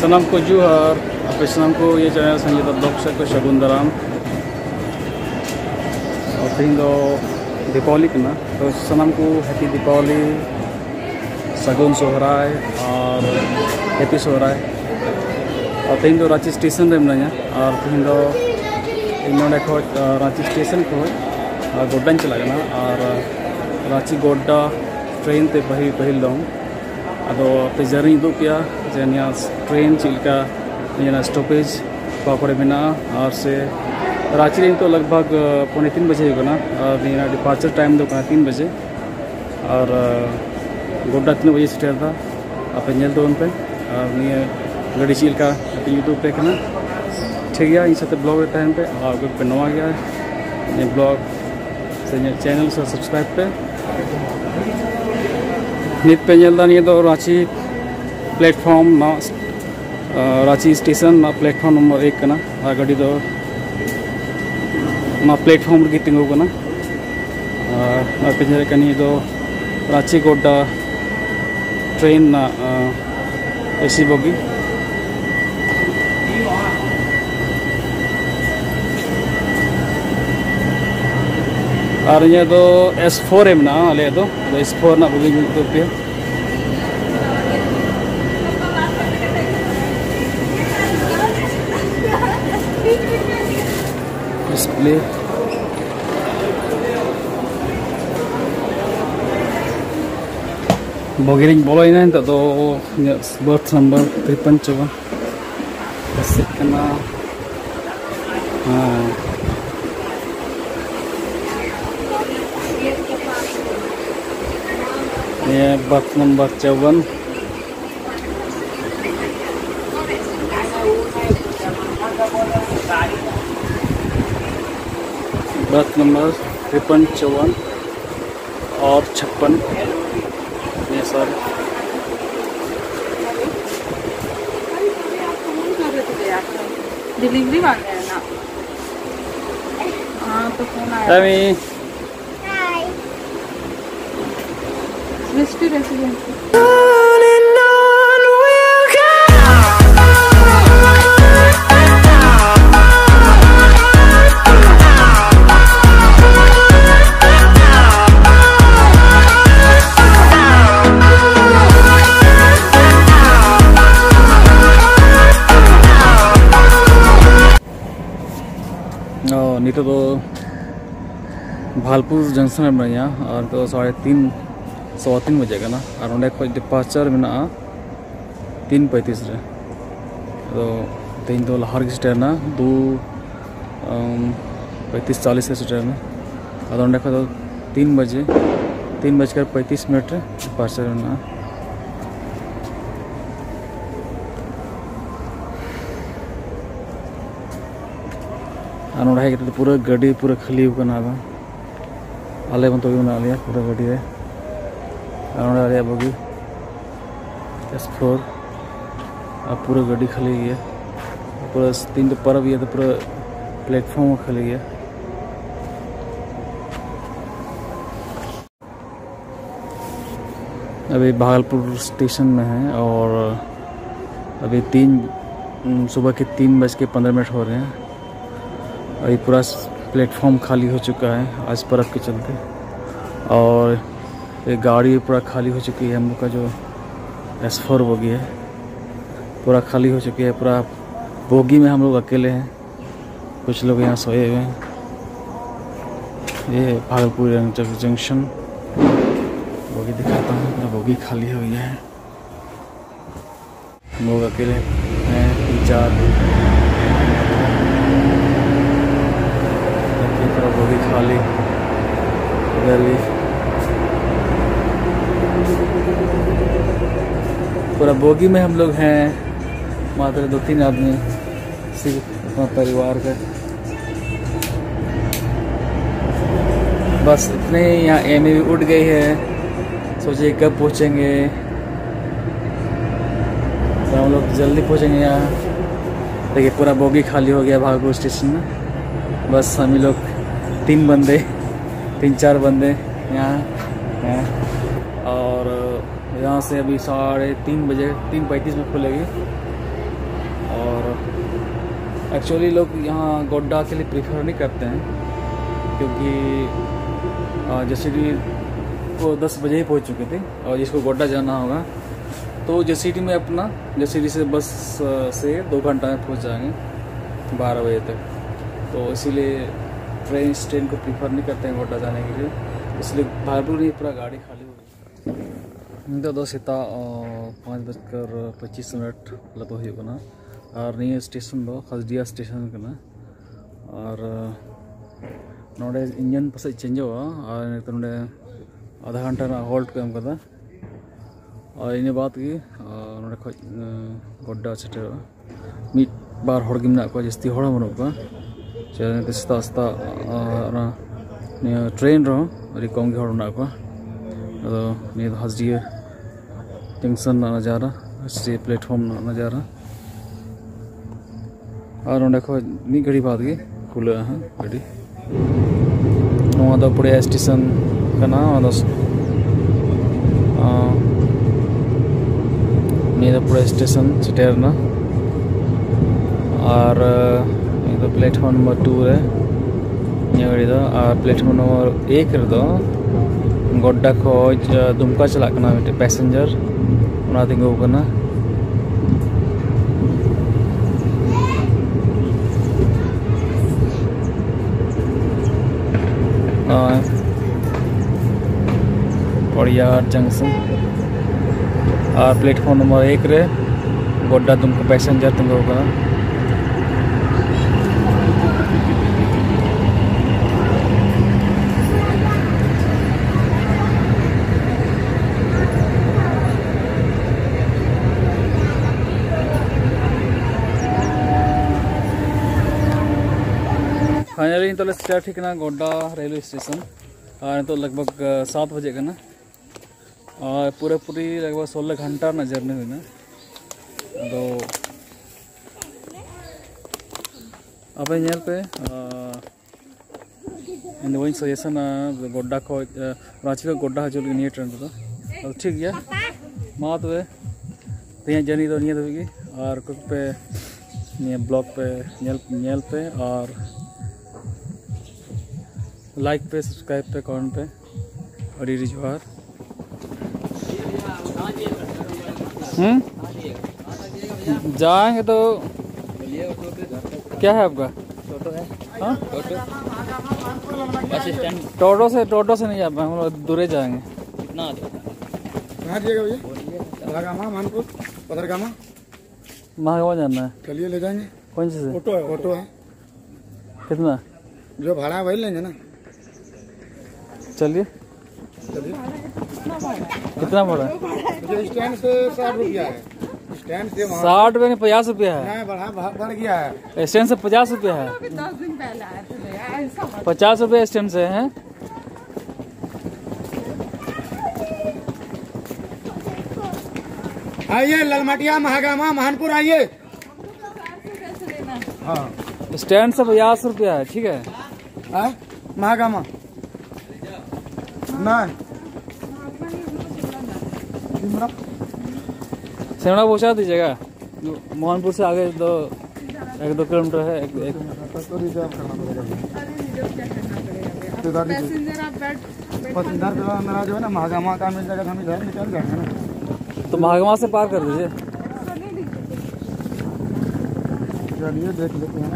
सनम को जुहार अपने सनम को ये चैनल संगीत ब्लॉग से को शगुन दाराम और तीन दो दीपावली करना तो सनम को हैप्पी दीपावली सगुन सोहराय और हैप्पी सोहराय और तीन दो रांची स्टेशन रे मनाया और तीन दो इन खो रांची स्टेशन को गोड्डा चलाना और रांची गोड्डा ट्रेन ते पहिल दो अदो पे जर्नी दो पिया जनिया ट्रेन चिलका निया स्टॉपेज पापड़े बिना और से रांची रे तो लगभग 2:45 बजे होगा और निया डिपार्चर टाइम दो 3 बजे और गोड्डा 3 बजे स्टार्ट था आप नेल दो उन पे और निया गड़ी चिलका यूट्यूब पे करना ठीक है इन साथ ब्लॉग टाइम पे और कोई पे नवा गया ये ब्लॉग से चैनल से सब्सक्राइब पे नित पे जल्दा नहीं तो रांची प्लेटफॉर्म ना रांची स्टेशन ना प्लेटफॉर्म नंबर 1 करना और गाड़ी तो ना प्लेटफॉर्म की तिंगो करना और पे जरे कनी तो रांची गोड्डा ट्रेन ना एसी बोगी और ये तो S4 है ना ले तो S4 ना बोगी तो पे डिस्प्ले बोगी बोलो इन तो बर्थ नंबर 5354 करना हाँ ये बर्थ नंबर 54 बर्थ नंबर 5354 और 56 ये सर डिलीवरी वाले हैं ना। हाँ तो फोन आया Mystery Residency. नहीं तो भालपुर जंक्शन में बनाया और तो 3:3 बजे का ना और उन्हें खोज डिपार्चर में ना 3:35 रे तो तीन तो लहर की स्टेर ना 2:35-40 से स्टेर में और उन्हें खोज 3 बजे 3:35 रे डिपार्चर में ना और उन्हें तो पूरा गाड़ी पूरा खाली होकर ना आले बन तो भी बना लिया पूरा गाड़ी है और बोगी S4 अब पूरा गाड़ी खाली है पूरा 3 तो पर भी है तो पूरा प्लेटफॉर्म खाली है अभी भागलपुर स्टेशन में है और अभी सुबह के 3:15 हो रहे हैं अभी पूरा प्लेटफॉर्म खाली हो चुका है आज बर्फ़ के चलते और ये गाड़ी पूरा खाली हो चुकी है हम लोग का जो S4 बोगी है पूरा खाली हो चुकी है पूरा बोगी में हम लोग अकेले हैं कुछ लोग यहाँ सोए हुए हैं ये भागलपुर जंक्शन बोगी दिखाता हूँ पूरा बोगी खाली हुई है हम लोग अकेले हैं 3-4 पूरा बोगी खाली दिल्ली पूरा बोगी में हम लोग हैं मात्र 2-3 आदमी सिर्फ अपना परिवार का बस इतने यहाँ एम भी उठ गई है सोचिए कब पहुँचेंगे तो हम लोग जल्दी पहुँचेंगे यहाँ देखिए पूरा बोगी खाली हो गया भागलपुर स्टेशन में बस हम लोग 3-4 बंदे यहाँ हैं और यहाँ से अभी 3:30 बजे 3:35 में खुलेगी और एक्चुअली लोग यहाँ गोड्डा के लिए प्रीफर नहीं करते हैं, क्योंकि जेसीडी को 10 बजे ही पहुँच चुके थे और जिसको गोड्डा जाना होगा तो जेसीडी में अपना जेसीडी से बस से 2 घंटा में पहुँच जाएंगे 12 बजे तक। तो इसीलिए ट्रेन को प्रीफर नहीं करते हैं गोड्डा जाने के लिए, इसलिए भागलपुर ही पूरा गाड़ी खाली हो गई। दो सीता 5:25 लतो होना और नहीं स्टेशन दो हल्दिया स्टेशन करना और नोड़े इंजन पास चेंजोगा और नोड़े आधा घंटा होल्ड को एम कदा और इन बात की नोड़े खो गोड्डा सेटर मिट बार हड़ गे मेना को जस्ती हड़ बनु को चेते सेता सेता ट्रेन रो अभी कम गे हड़ मेना को अदो नि हल्दिया जंक्शन नज़ारा स्टे प्लेटफॉर्म नज़ारा और नोड़े खो मी घड़ी बाद गे खुला है गाड़ी पुड़े स्टेशन करना पुड़े स्टेशन सेटेरना और प्लेटफॉर्म नंबर 2 रे गाड़ी दो और प्लेटफॉर्म नंबर 1 रे दो गोड्डा खोज दुमका चला पैसेंजर तिंगू करना पड़ियार जंक्शन और प्लेटफॉर्म नंबर 1 रे गोड्डा दुमका पैसेंजर तिंगू करना फाइनली तो स्टार्ट ठीक गोड्डा रेलवे स्टेशन और तो लगभग 7 बजे का और पूरी लगभग 16 घंटा ना जर्नी हुई तो अब नेल पे इन वही सजेशन गोड्डा को रांची को गोड्डा हजूल निये ट्रेन तो ठीक गया मा तो जर्नी तो निये धोगी और कुछ पे निये ब्लॉग पे नेल पे और लाइक पे सब्सक्राइब पे कमेंट पे और जोहार। जाएंगे तो क्या है आपका टोटो से नहीं जा पाएंगे, हम लोग दूरे जाएंगे। कितना कहाँ जाइएगा भैया? मानपुर पदरगामा महागामा जाना है। चलिए ले जाएंगे। कौन सी से? ऑटो है। कितना जो भाड़ा वही लेंगे ना। चलिए कितना पड़ा? स्टैंड से 60 रुपया है। स्टैंड से 60 रुपये नहीं 50 रुपया है। बढ़ गया है। स्टैंड से 50 रुपया है। 50 रुपये स्टैंड से है। आइए ललमटिया महागामा महानपुर आइए। हाँ स्टैंड से 50 रुपया है। ठीक है महागामा नहीं सेमड़ा पहुँचा दीजिएगा। मोहनपुर से आगे 1-2 किलोमीटर है। एक तो रिजर्व करना पड़ेगा। पैसेंजर मेरा जो है ना महागामा का मिल जाएगा, हम इधर निकल जाएंगे ना। तो महागामा से पार कर दीजिए। चलिए देख लेते हैं।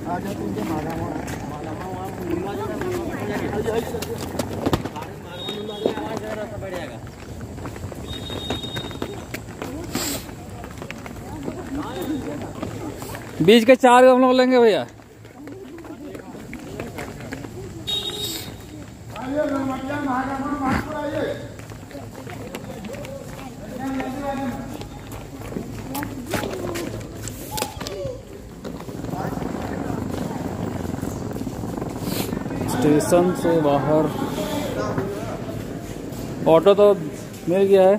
आ जाते हैं महागामा। बीच के 4 हम लोग लेंगे भैया। स्टेशन से बाहर ऑटो तो मिल गया है।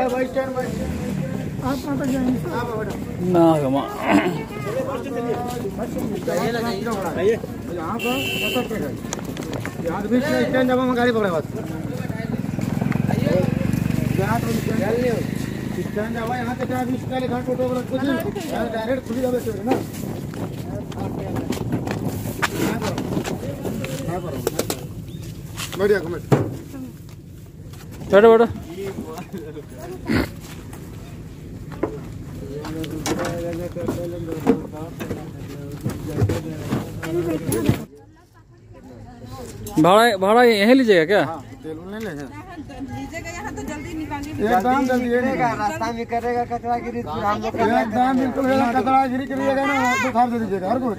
भाई आप कहाँ तक जाएंगे? नागमा यहाँ पर यहाँ तो बीच में स्टैंड जब हम गाड़ी पकड़े बस यहाँ तो स्टैंड जब यहाँ से क्या बीच का लिखा टोटो वाला कुछ नहीं डायरेक्ट खुली जावे चले ना बढ़िया कमेंट बैठो बैठो भाड़ा यहीं लीजिएगा क्या? तेल नहीं लेंगे लीजिएगा यहाँ तो जल्दी निकालिए। एकदम जल्दी रास्ता में करेगा कचरा गिरी एकदम बिल्कुल कचरा गिरी करिएगा ना तो खाद दे दीजिएगा हर कुछ